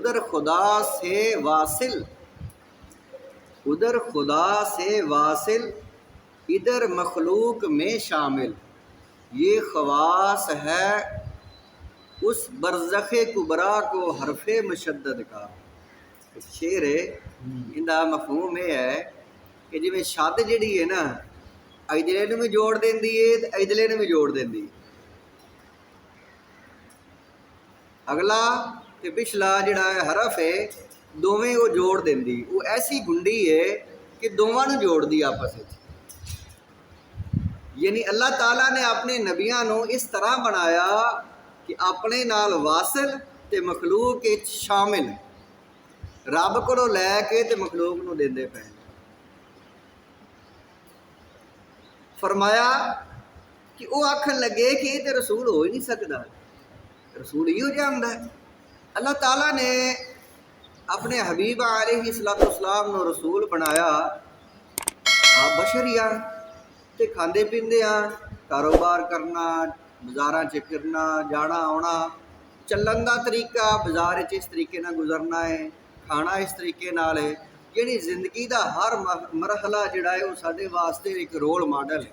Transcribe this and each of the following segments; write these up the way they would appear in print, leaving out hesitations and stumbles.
उधर खुदा से वासिल, उधर खुदा से वासिल, इधर मखलूक में शामिल। ये ख़वास है उस बरज़ख़े कुबरा को हरफ़े मुशद्दद का। शेर है इंदा मफहूम यह है कि जिवें छत जिहड़ी है ना इधले नूं भी जोड़ देंदी है ते इधले नूं भी जोड़ देंदी है। अगला ते पिछला जिहड़ा हरफ है दोवें वो जोड़ देंदी। वो ऐसी गुंडी है कि दोवां नूं जोड़दी आपस में। यानी अल्लाह ताला ने अपने नबियां नूं इस तरह बनाया कि अपने नाल वासिल ते मखलूक विच शामिल, रब कोलों लैके ते मखलूक नूं देंदे पे। फरमाया कि वो आखन लगे कि ये तो रसूल हो ही नहीं सकता, रसूल ही हो जाता है। अल्लाह ताला ने अपने हबीब अलैहिस्सलाम नूं रसूल बनाया। आप बशर ही ते खांदे पींदे कारोबार करना, बाजारां च फिरना, जाना आना, चलन का तरीका बाजार इस तरीके नाल गुजरना है, खाना इस तरीके नाल है। जिहड़ी जिंदगी का हर मरहला जिहड़ा है वो साडे वास्ते एक रोल मॉडल है,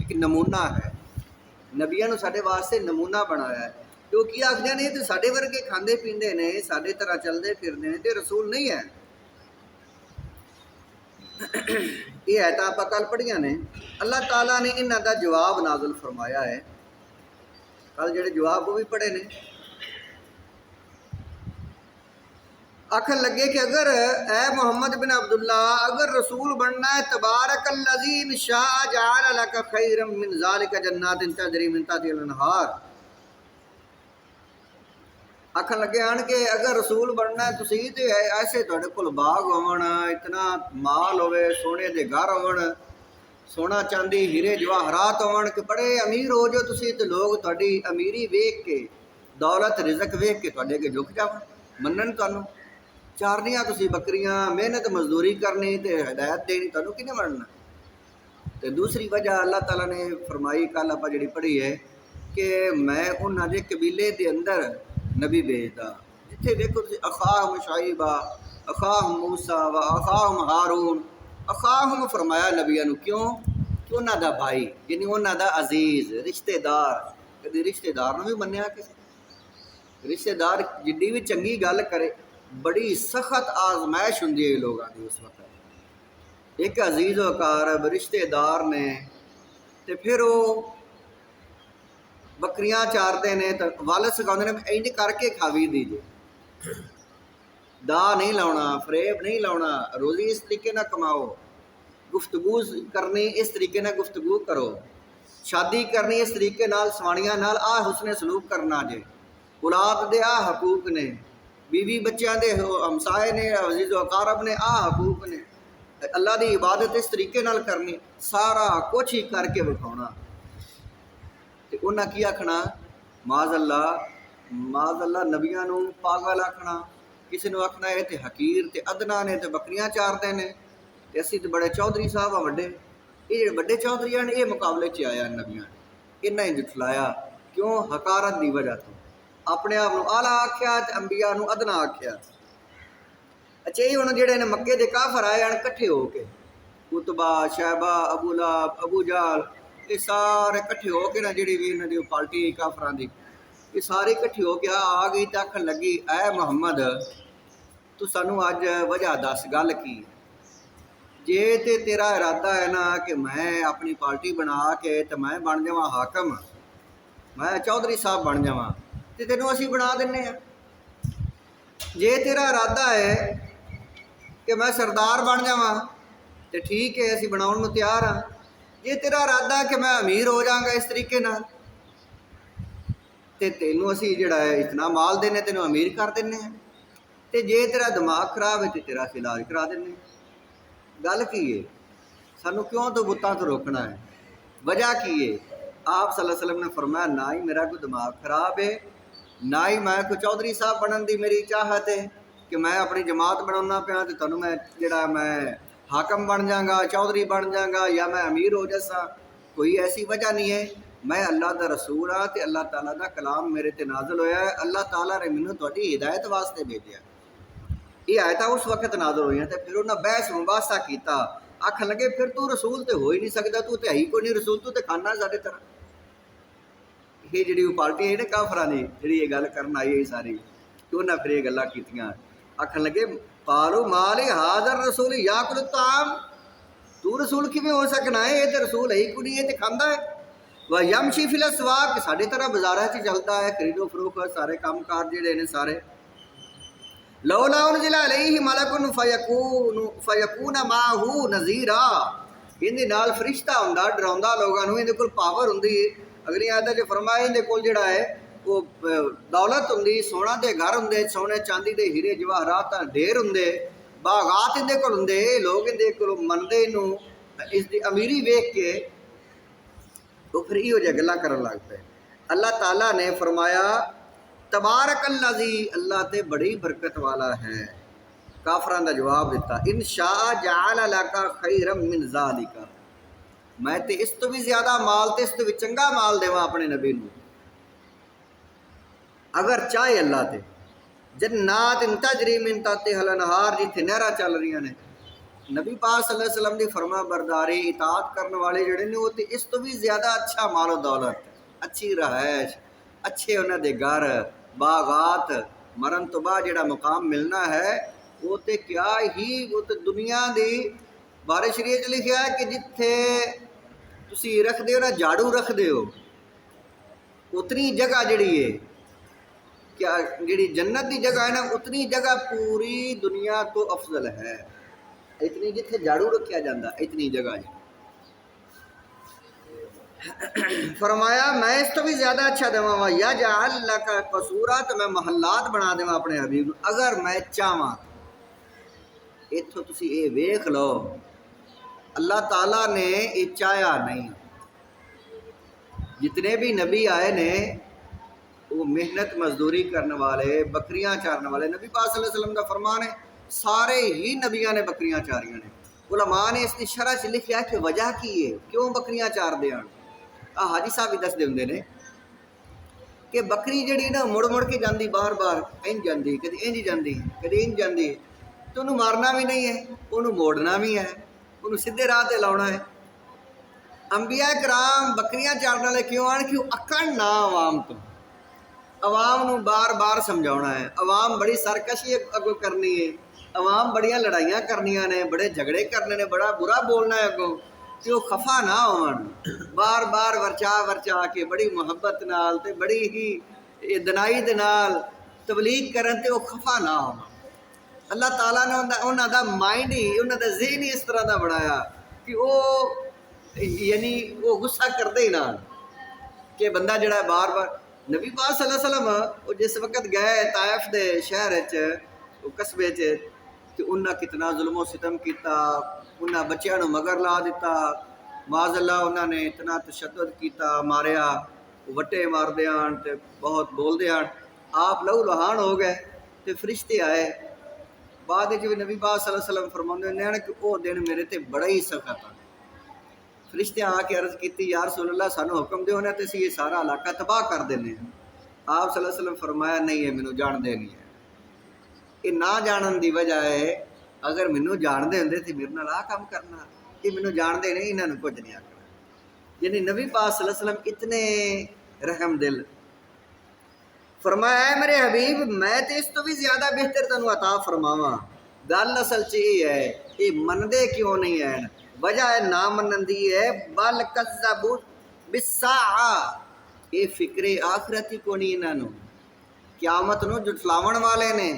एक नमूना है। नबियां नूं साडे वास्ते नमूना बनाया है। क्योंकि आखदे ने तो साडे वर्गे खांदे पींदे ने, साडे तरह चलते फिरदे ने, ते रसूल नहीं है। ये है तो आप कल पढ़िया ने। अल्लाह ताला ने इन्हां दा जवाब नाज़िल फरमाया है। कल जिहड़े जवाब वो भी पढ़े ने। आखन लगे कि अगर ए मोहम्मद बिन अब्दुल्ला अगर रसूल बनना है, तबारकल्लज़ी इन शाअ जअल लक खैरम मिन ज़ालिका जन्नातिन तजरी मिन तहतिहा अल-अनहार। आखन लगे आन के अगर रसूल बनना है तुसी ते ऐसे तुहाडे कोल बाग होवन, इतना माल होवे, सोने दे घर होवन, सोना चांदी हीरे जवाहरात होवन कि बड़े अमीर हो जाओ तुसी ते लोग तुहाडी अमीरी वेख के, दौलत रिजक वेख के तुहाडे अगे झुक जावन, मनन तुहानू। चारनियां तुसी बकरियां, मेहनत मजदूरी करनी ते हिदायत देनी, तुहानू किने मनना। ते दूसरी वजह अल्लाह ताला ने फरमाई कल आपां जिहड़ी पढ़ी है कि मैं उन्हां दे कबीले दे अंदर नबी भेजदा। जिथे देखो अखाहुम शाइबा, अखाहुम मूसा व अखाहुम हारून। अखाहुम फरमाया नबियां नूं, क्यों कि उन्हां दा भाई यानी उन्हां दा अजीज रिश्तेदार। कभी रिश्तेदार नूं भी मन्निया कि रिश्तेदार जिड्डी भी चंगी गल करे बड़ी सख्त आजमाइश हुंदी है लोगों की उस वक्त। एक अजीज वकार रिश्तेदार ने ते फिर वो बकरियां चारते ने तो वल सिखाते ने इंज करके खावी दीजिए, दा नहीं लाना, फरेब नहीं लाना, रोज़ी इस तरीके ना कमाओ, गुफ्तगू करनी इस तरीके ना गुफ्तगू करो, शादी करनी इस तरीके नाल सवाणियां नाल आ हुस्ने सलूक करना जे, औलाद दे आ हकूक ने, बीवी बच्चों के हमसाए ने, अजीज़ अकारब ने आ हकूक ने, अल्लाह की इबादत इस तरीके नाल करनी, सारा कुछ ही करके विखाना। तो उन्हें की आखना माज़अल्लाह नबियां नूं पागल आखना, किसी ने आखना है तो हकीर ते अदना ने तो बकरियां चारते हैं, तो असी तो बड़े चौधरी साहब हाँ वड्डे। ये जो बड़े चौधरी हैं ये मुकाबले च आया नबियां इन्हें जुठलाया। क्यों? हकारत की वजह तो अपने आप को आला आख्या ते अंबिया नूं अदना आख्या। अच्छा ये हुण जिहड़े ने मक्के दे काफर आए हैं कट्ठे हो के, उतबा, शैबा, अबू लहब, अबू जहल, ये सारे कट्ठे हो के ना जी भी इन्होंने पार्टी काफरां दी, ये सारे कट्ठे हो के आ गई तो आखन लगी ऐ मुहम्मद तू सानू अज वजह दस गल की। जे ते तेरा इरादा है ना कि मैं अपनी पार्टी बना के तो मैं बन जावां हाकम, मैं चौधरी साहब बन जावां तो तेनों असी बना दिन्ने आ। जे तेरा इरादा है कि मैं सरदार बन जावां तो ठीक है असी बनाउण नूं तैयार हाँ। जे तेरा इरादा कि मैं अमीर हो जाऊँगा इस तरीके नाल ते तेनों असी जिहड़ा है इतना माल देने तेनों अमीर कर देने हैं। तो जे तेरा दिमाग खराब है तो तेरा असी इलाज करा देने। गल की है सानू क्यों तो बुतां तो रोकना है, वजह की है? आप सल्लल्लाहु अलैहि वसल्लम ने फरमाया ना ही मेरा कोई दिमाग खराब है, ना ही मैं कोई चौधरी साहब बनने की मेरी चाहत है कि मैं अपनी जमात बनाना पाया तो तुहानू मैं जिहड़ा मैं हाकम बन जाऊँगा, चौधरी बन जाऊँगा या मैं अमीर हो जैसा, कोई ऐसी वजह नहीं है। मैं अल्लाह दा रसूल हाँ ते अल्लाह ताला दा कलाम मेरे ते नाज़िल होया है। अल्लाह ताला ने मैनू तुहाडी हिदायत वास्ते भेजा। ये आयतां उस वक्त नाज़िल होईयां ते फिर उन्हें बहस मुबासा किया। आखन लगे फिर तू रसूल तो हो ही नहीं सकता, तू तो है ही कोई नहीं रसूल, तू तो खाना साढ़े तरह। ये जी पार्टी है ना काफरां दी जी ये गल करन आई है सारी, कि उन्हें फिर ये गल्लां कीतियां। आखन लगे पालो माल हाज़र रसूल याकुल ताम, तू रसूल किवें हो सकना है, ये तो रसूल है ही कोई नहीं, ये तो खांदा है। व यमशी फिल अस्वाक, साढ़े तरह बाजारां च चलता है, खरीदो फरोख्त सारे काम कार जिहड़े ने सारे। लौला उनजिला अलैहि मलकुन फयकून माहू नज़ीरा, इहदे नाल फरिश्ता हुंदा डराउंदा लोगां नूं, इहदे कोल पावर हुंदी। अगली आयत च फरमाया इहदे कोल जिहड़ा है वो दौलत हुंदी, सोना दे घर हुंदे, सोने चांदी दे हीरे जवाहरात दा ढेर हुंदे, बागात इहदे कोल हुंदे। लोग इहदे कोल मनदे इहनूं, इसदी अमीरी वेख के तो फिर इहो जिहा गल्लां करन लग पे। अल्लाह ताला ने फरमाया तबारकल्लज़ी, अल्लाह ते बड़ी बरकत वाला है। काफरां दा जवाब दिता इंशा जअल लका खैरम मिन ज़ालिका, मैं तो इस तो भी ज्यादा माल तो इस तो भी चंगा माल देवां अपने नबी नूं, अगर चाहे अल्लाह ते। जन्नात तजरी मिन तहतिहल अनहार, जिथे नहरां चल रही ने। नबी पाक सल्लल्लाहु अलैहि वसल्लम की फरमा बरदारी इताअत करने वाले जिहड़े ने वो तो इस तो भी ज्यादा अच्छा मालो दौलत, अच्छी रहायश, अच्छे उन्होंने घर बागात, मरन तो बाद जिहड़ा मुकाम मिलना है वो तो क्या ही, वो तो दुनिया की बारे शरीयत लिखा है कि जिथे तुसी रखते हो ना झाड़ू रखते हो, उतनी जगह जिहड़ी है क्या जिहड़ी जन्नत की जगह है ना, उतनी जगह पूरी दुनिया तो अफजल है। इतनी जिथे झाड़ू रखा जाता, इतनी जगह है। फरमाया मैं इस तो भी ज्यादा अच्छा देवां, या जअल लका कसूरा, तो मैं महलात बना देवां अपने हबीब, अगर मैं चाहवां। इत्थों तुसी ये वेख लो, अल्लाह ताला ने ये चाया नहीं। जितने भी नबी आए ने वो मेहनत मजदूरी करने वाले, बकरियां चारने वाले। नबी पाक सल्लल्लाहु अलैहि वसल्लम का फरमान है सारे ही नबियां ने बकरियां चारियां ने। उलमा ने इसकी शरह च लिखा कि वजह की है क्यों बकरियां चारदे हैं। हाजी साहब भी दसदे हुंदे ने कि बकरी जिहड़ी ना मुड़ मुड़ के जाती, बार बार इंज जाती, कभी इंज जाती, कभी इंज जाती, तो उन्होंने मारना भी नहीं है, उन्होंने मोड़ना भी है, उन्होंने सीधे राह ते लाउणा है। अंबिया कराम बकरियां चारने वाले क्यों आन कि अकड़ ना आवाम तो, अवाम नूं बार बार समझाना है। अवाम बड़ी सरकशी अगों करनी है, अवाम बड़िया लड़ाइयां करनियां ने, बड़े झगड़े करने ने, बड़ा बुरा बोलना है अगों, कि वो खफा ना होवन। बार बार वर्चा के बड़ी मुहब्बत नाल ते बड़ी ही दनाई दे नाल तबलीग करन ते वो खफा ना होवन। अल्लाह ताला ने उन्हां दा माइंड ही, उन्हां दा ज़हन ही इस तरह का बनाया कि वो यानी वो गुस्सा करते ही ना कि बंदा जड़ा बार बार। नबी पाक सल्लल्लाहु अलैहि वसल्लम वो जिस वक्त गए ताइफ के शहर कस्बे तो उन्हें कितना जुल्मो सितम किया, उन्हें बच्चों को मगर ला दिता, माज़अल्लाह उन्होंने इतना तशद्दुद किया, मारिया, वटे मारदे आन ते बहुत बोलते आन, आप लहू लहान हो गए। तो फरिश्ते आए बाद भी नबी पाक सल्लल्लाहु अलैहि वसल्लम फरमाते हैं कि वह दिन मेरे ते बड़ा ही सख्त है। फरिश्ते आके अर्ज की या रसूल अल्लाह सानू हुक्म दो ना, तो असीं ये सारा इलाका तबाह कर देने। आप सल्लल्लाहु अलैहि वसल्लम फरमाया नहीं है, मैनू जानते नहीं है। ये ना जानन की वजह है, अगर मैनू जानते होंदे तो मेरे नाल आ काम करना, ये मैनू जानते नहीं, इन्होंने कुछ नहीं आखना। यानी नबी पाक सल्लल्लाहु अलैहि वसल्लम इतने रहम दिल। फरमाया मेरे हबीब मैं तो इस तो भी ज्यादा बेहतर तेनू अता फरमावा। गल असल च ये है, ये मनदे क्यों नहीं है, वजह है ना मनन दी है, बल कज़्ज़बू बिस्साआ, ये फिक्रे आखरत ही को नहीं इन्हों, क्यामत नूं जुटलावन वाले ने,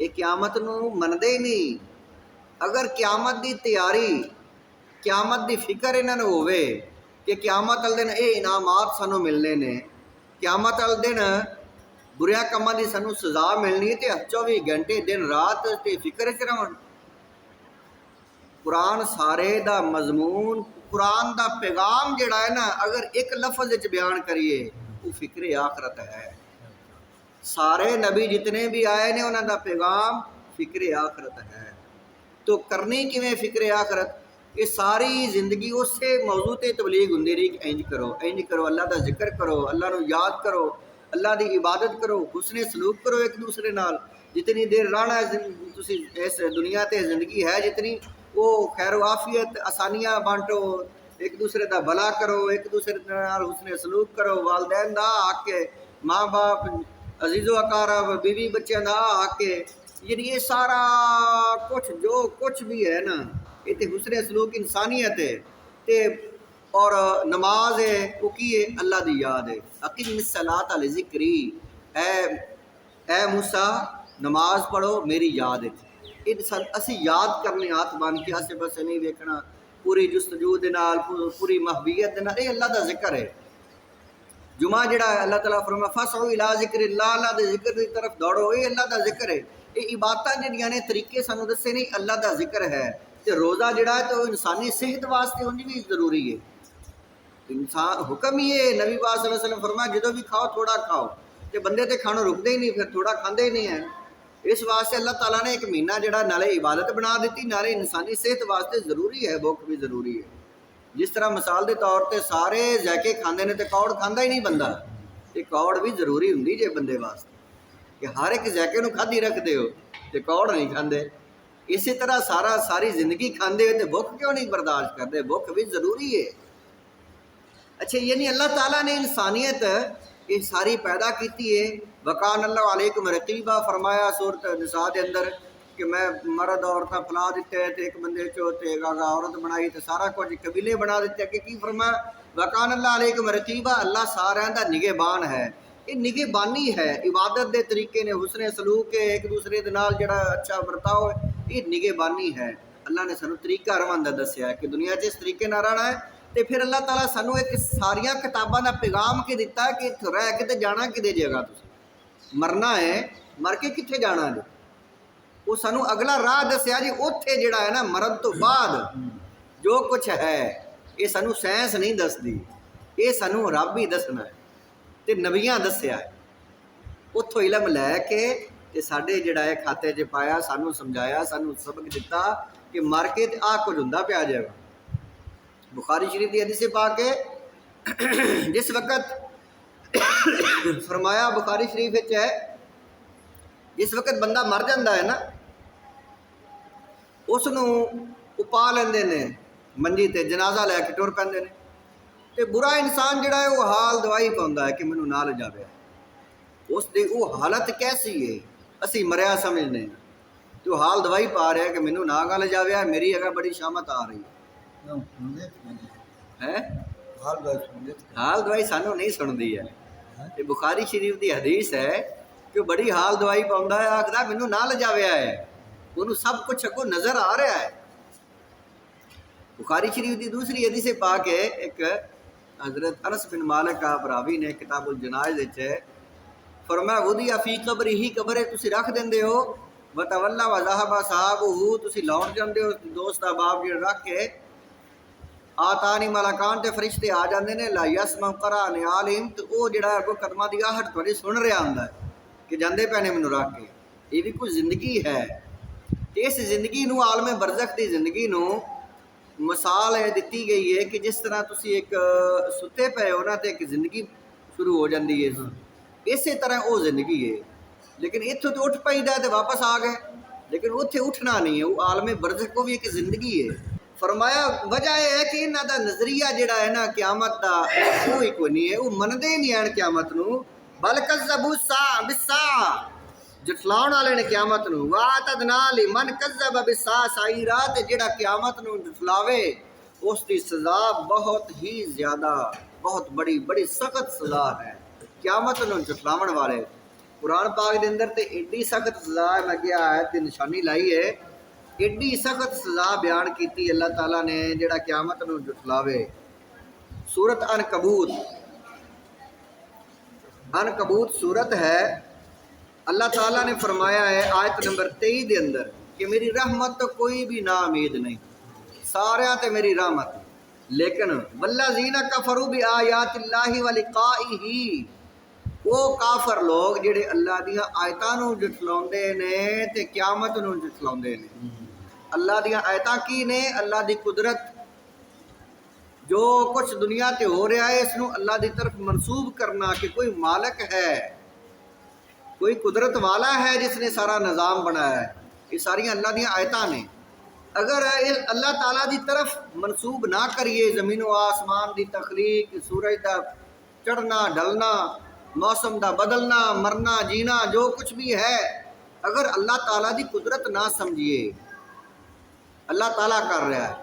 ये क्यामत नूं मनदे ही नहीं। अगर क्यामत की तैयारी, क्यामत की फिक्र इन्होंने होवे कि क्यामत वाले दिन ये इनामात सानू मिलने ने, क्यामत वाले दिन बुरिया कामों की सानू सजा मिलनी, तो 24 घंटे दिन रात ते फिक्र च रहन। कुरान सारे दा मजमून, कुरान दा पैगाम जिहड़ा है ना, अगर एक लफ्ज़ विच बयान करिए वो फिक्रे आखरत है। सारे नबी जितने भी आए ने उन्हां दा पैगाम फिक्रे आखरत है। तो करनी किवें फिक्रे आखरत, ये सारी जिंदगी उसे मौजू ते तबलीग होंदी रही कि इंज करो, अल्लाह का जिक्र करो, अल्लाह को याद करो, अल्लाह की इबादत करो, हुस्ने सलूक करो एक दूसरे नाल। जितनी देर रहना तुसी इस दुनिया ते जिंदगी है जितनी, वो खैर आफियत आसानियां बांटो, एक दूसरे का भला करो, एक दूसरे नाल हुस्ने सलूक करो, वालदैन दा हक है, माँ बाप अजीज़ो अकारब बीवी बच्चों का हक है। यानी ये सारा कुछ जो कुछ भी है ना, ये तो हुस्ने सलूक इंसानियत है। ते और नमाज है वो की है, अल्लाह की याद है। अकीम सलात अल ज़िक्री, ए मूसा नमाज पढ़ो मेरी याद है। असी याद करने हाथ बन के आसे पासे नहीं देखना, पूरी जुस्तजू दे नाल, पूरी महबीयत दे नाल, ये अल्लाह का जिक्र है। जुमा जड़ा है अल्लाह ताला फरमाया फसउ इला ज़िक्रिल्लाह, अल्लाह दे जिक्र की तरफ दौड़ो, ये अल्लाह का जिक्र है। ये इबादत जड़ियां ने तरीके सानू दसे नहीं, अल्लाह का जिक्र है। तो रोज़ा जड़ा है तो इंसानी सेहत वास्ते उंज भी जरूरी है। इंसान हुक्म ही है, नबी पाक सल्लल्लाहु अलैहि वसल्लम फरमाया जो भी खाओ थोड़ा खाओ, तो बंदे तो खानों रुकते ही नहीं, फिर थोड़ा खाते ही नहीं है। इस वास्ते अल्लाह ताला ने एक महीना जड़ा नाले इबादत बना दी, नाले इंसानी सेहत वास्ते जरूरी है, भुख भी जरूरी है। जिस तरह मिसाल के तौर पर सारे जैके खाते हैं तो कौड़ खाता ही नहीं बंदा, तो कौड़ भी जरूरी होंगी जे बंदे वास्ते, कि हर एक जैके को खाधी रखते हो तो कौड़ नहीं खाते। इसी तरह सारी जिंदगी खाते हो तो भुख क्यों नहीं बर्दाश्त करते, भुख भी जरूरी है। अच्छा, यानी अल्लाह ताला ने इंसानियत ये सारी पैदा की है। वकान अल्लाह अलैकुम रकीबा फरमाया सूरत निसा के अंदर कि मैं मर्द औरतां फैला दिते तो एक बंदे चो ते औरत बनाई तो सारा कुछ कबीले बना दिते। अगे की फरमाया वकान अल्लाह अलैकुम रकीबा, अल्लाह सारियां दा निगहबान है। ये निगहबानी है, इबादत के तरीके ने, हुस्ने सलूक है, एक दूसरे के नाल जड़ा अच्छा बर्ताव है, ये निगहबानी है। अल्लाह ने सानू तरीका रवाना दसिया है कि दुनिया च इस तरीके नाल रहना है। तो फिर अल्लाह ताला सानू एक सारिया किताबों का पैगाम के दिता है कि इत्थों रह के ते जाना किते जगह, तुसीं मरना है, मर के कित्थे जाना जी, वो सानू अगला राह दसिया जी। उत्थे जिहड़ा है ना मरण तो बाद जो कुछ है, ये सानू साइंस नहीं दसदी, ये सानू रब ही दसना है ते नबियां दसिया है। उत्थों इलम लैके ते साडे जिहड़ा है खाते च पाया, सानू समझाया, सानू सबक दिता कि मर के ते आ कुछ हुंदा पिया जाएगा। बुखारी शरीफ की हदीस पाक है, जिस वक्त फरमाया बुखारी शरीफ है, जिस वक्त बंदा मर जाता है ना, उसनू उपा लेंदे ने मंजी ते, जनाजा लैके टुर पैंदे ने। ते बुरा इंसान जिहड़ा है वो हाल दवाई पाउंदा है कि मैनू ना ले जावे। उसकी वो हालत कैसी है, असी मरिया समझने, तो हाल दवाई पा रहा है कि मैनू ना ले जावे, मेरी अगर बड़ी शामत आ रही है। हाल दवाई सानू नहीं सुनती है। ये बुखारी शरीफ की हदीस है कि बड़ी हाल दवाई पाउंदा है, आखदा मैनू ना ले जावे है, उन्होंने सब कुछ अगों नजर आ रहा है। बुखारी शरीफ की दूसरी हदीस पाक है, एक हजरत अनस बिन मालिक का रावी ने किताबुल जनाइज फरमाया वुदिया फी कब्र ही, कब्र तुसी रख देंदे हो, वतवल्ला व ज़हबा साहबहू, तुसी लौट जांदे हो दोस्त अहबाब जिहड़े रख के। आतानी मलाकान ते फरिश्ते आ जाते हैं, ला यसमा करान आलिम, तो वो जिहड़ा अगों कदमां दी आहट तुहाडी सुन रहा हुंदा है कि जांदे पैने मैनू रख के। ये भी कोई जिंदगी है। इस जिंदगी नूं, आलमे बरज़ख की जिंदगी नूं मिसाल दी गई है कि जिस तरह तुसी एक सुते पे हो ना, तो एक जिंदगी शुरू हो जाती है, इस तरह वो जिंदगी है। लेकिन इत्थों तो उठ पाईदा तो वापस आ गए, लेकिन उत्थे उठना नहीं है। वो आलमे बरज़ख को भी एक जिंदगी है। फरमाया वजह यह है कि इन्हों का नज़रिया जिहड़ा है ना क़यामत का, वो ही कोई नहीं है, वो मनते नहीं हैं क़यामत नूं। बल कज़्ज़बू बिस्सा, जुटलाउण वाले ने क़यामत नूं। वातदना लिमन कज़्ज़ब बिस्सा साईरा, ते जिहड़ा क़यामत नूं जुटलावे उसकी सज़ा बहुत ही ज़्यादा, बहुत बड़ी बड़ी सख्त सज़ा है क़यामत नूं जुटलावण वाले। कुरान पाक के अंदर तो एड्डी सख्त सज़ा मैं गया है तो निशानी लाई है, एड्डी सख्त सज़ा बयान की अल्लाह ताला ने जिहड़ा क़यामत नूं जुटलावे। सूरत अनकबूत, अनकबूत सूरत है, अल्लाह ताला ने फरमाया है आयत नंबर 23 के अंदर कि मेरी रहमत तो कोई भी ना उम्मीद नहीं, सारियां ते मेरी रहमत, लेकिन वल्लज़ीना कफरू बि आयातिल्लाहि व लिक़ाइही, वो काफर लोग जिहड़े अल्लाह दियां आयतां नूं जुटलाउंदे ने ते क़यामत नूं जुटलाउंदे ने। अल्लाह दियां आयतां की ने, अल्लाह दी कुदरत, जो कुछ दुनिया ते हो रहा है इसनू अल्लाह दी तरफ मनसूब करना कि कोई मालिक है, कोई कुदरत वाला है जिसने सारा निज़ाम बनाया है, ये सारियां अल्लाह दियां आयतां ने। अगर अल्लाह ताला दी तरफ मनसूब ना करिए, ज़मीन व आसमान दी तखलीक, सूरज दा चढ़ना ढलना, मौसम दा बदलना, मरना जीना, जो कुछ भी है, अगर अल्लाह ताला दी कुदरत ना समझिए, अल्लाह ताला कर रहा है,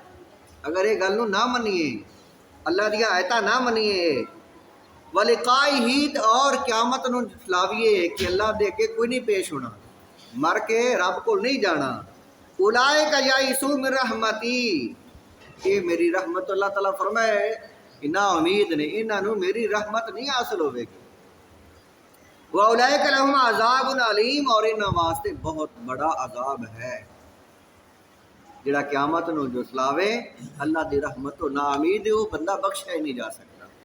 अगर ये गल नूं ना मनीए, अल्लाह दियां आयतां ना मनीए, वलिकाई ही और क़यामत नूं झुठलाविए कि अल्लाह दे अगे कोई नहीं पेश होना, मर के रब को नहीं जाना। उलाइका याइसू मिन रहमती, ये मेरी रहमत, अल्लाह ताला फरमाए कि ना उम्मीद ने, इन्हों मेरी रहमत नहीं हासिल होगी। व उलाइका लहुम अज़ाबुन अलीम, और इन्हों वास्ते बहुत बड़ा अजाब है। जिहड़ा क़यामत नूं झुठलावे, अल्लाह दी रहमत तो ना उम्मीद है, वो बंदा बख्शिया ही नहीं जा सकता।